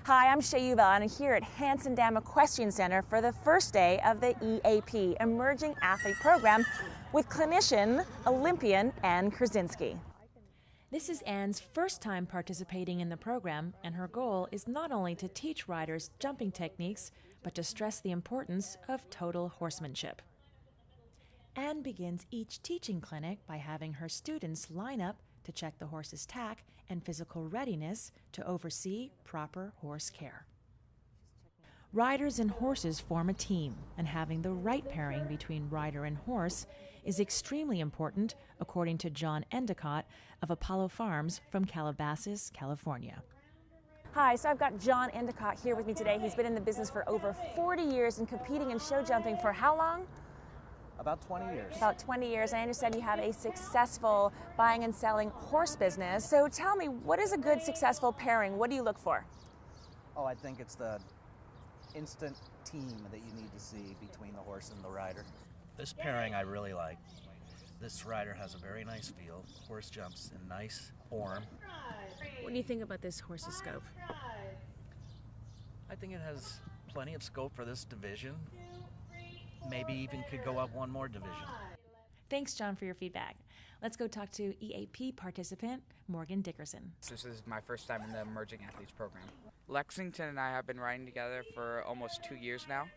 Hi, I'm Shay, Yuval, and I'm here at Hanson Dam Equestrian Center for the first day of the EAP, Emerging Athlete Program, with clinician Olympian Anne Kursinski. This is Anne's first time participating in the program, and her goal is not only to teach riders jumping techniques, but to stress the importance of total horsemanship. Anne begins each teaching clinic by having her students line up to check the horse's tack and physical readiness to oversee proper horse care. Riders and horses form a team, and having the right pairing between rider and horse is extremely important, according to John Endicott of Apollo Farms from Calabasas, California. Hi, so I've got John Endicott here with me today. He's been in the business for over 40 years and competing in show jumping for how long? About 20 years. About 20 years. I understand you have a successful buying and selling horse business. So tell me, what is a good successful pairing? What do you look for? Oh, I think it's the instant team that you need to see between the horse and the rider. This pairing I really like. This rider has a very nice feel. Horse jumps in nice form. What do you think about this horse's scope? I think it has plenty of scope for this division. Maybe even could go up one more division. Thanks, John, for your feedback. Let's go talk to EAP participant Morgan Dickerson. This is my first time in the Emerging Athletes program. Lexington and I have been riding together for almost 2 years now,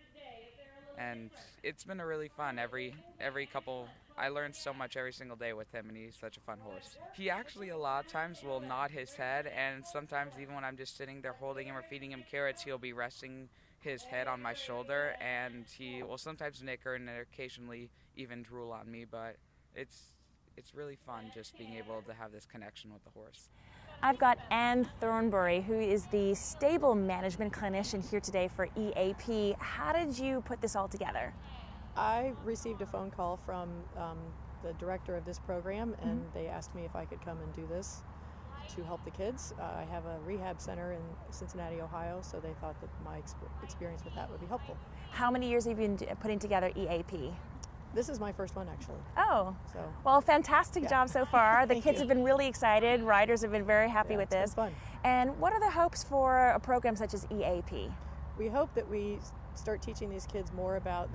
and it's been a really fun. Every couple, I learn so much every single day with him, and he's such a fun horse. He actually a lot of times will nod his head, and sometimes even when I'm just sitting there holding him or feeding him carrots, he'll be resting his head on my shoulder, and he will sometimes nicker and occasionally even drool on me, but it's really fun just being able to have this connection with the horse. I've got Anne Thornbury, who is the stable management clinician here today for EAP. How did you put this all together? I received a phone call from the director of this program, and they asked me if I could come and do this to help the kids. I have a rehab center in Cincinnati, Ohio, so they thought that my experience with that would be helpful. How many years have you been putting together EAP? This is my first one, actually. Oh, so well, fantastic job so far. The kids you. have been really excited. Riders have been very happy with this. It's been fun. And what are the hopes for a program such as EAP? We hope that we start teaching these kids more about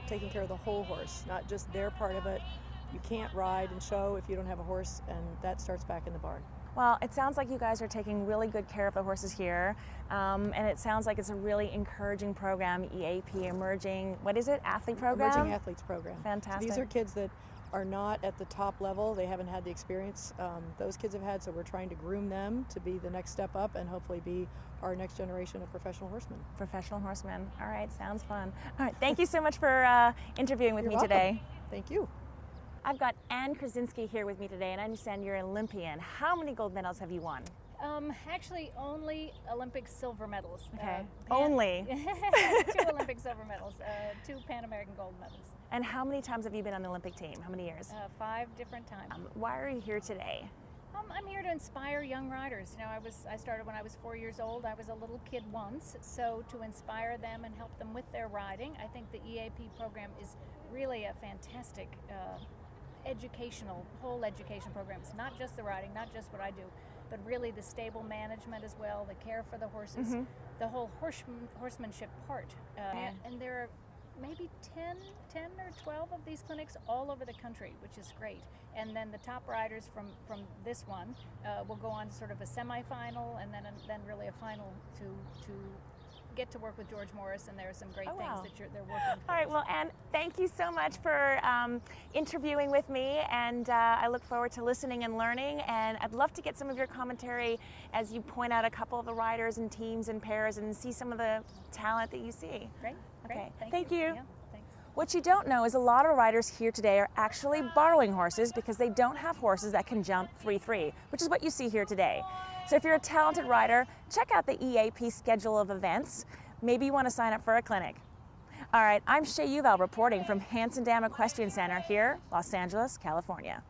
taking care of the whole horse, not just their part of it. You can't ride and show if you don't have a horse, and that starts back in the barn. Well, it sounds like you guys are taking really good care of the horses here, and it sounds like it's a really encouraging program, EAP, Emerging, what is it, Athlete Program? Emerging Athletes Program. Fantastic. So these are kids that are not at the top level. They haven't had the experience those kids have had, so we're trying to groom them to be the next step up and hopefully be our next generation of professional horsemen. Professional horsemen. All right, sounds fun. All right, thank you so much for interviewing with me today. Thank you. I've got Anne Kursinski here with me today, and I understand you're an Olympian. How many gold medals have you won? Actually, only Olympic silver medals. Okay, only? 2 Olympic silver medals, 2 Pan American gold medals. And how many times have you been on the Olympic team? How many years? 5 different times. Why are you here today? I'm here to inspire young riders. You know, I started when I was 4 years old. I was a little kid once, so to inspire them and help them with their riding, I think the EAP program is really a fantastic whole education program. It's not just the riding, not just what I do, but really the stable management as well, the care for the horses, the whole horsemanship part. And there are maybe 10 or 12 of these clinics all over the country, which is great. And then the top riders from this one will go on to sort of a semifinal and then really a final to get to work with George Morris, and there are some great things that they're working towards. All right, well, Anne, thank you so much for interviewing with me, and I look forward to listening and learning, and I'd love to get some of your commentary as you point out a couple of the riders and teams and pairs and see some of the talent that you see. Great. Okay, Thank you. Yeah, thanks. What you don't know is a lot of riders here today are actually borrowing horses because they don't have horses that can jump 3-3, which is what you see here today. So if you're a talented rider, check out the EAP schedule of events. Maybe you want to sign up for a clinic. All right, I'm Shay Yuval reporting from Hanson Dam Equestrian Center here, Los Angeles, California.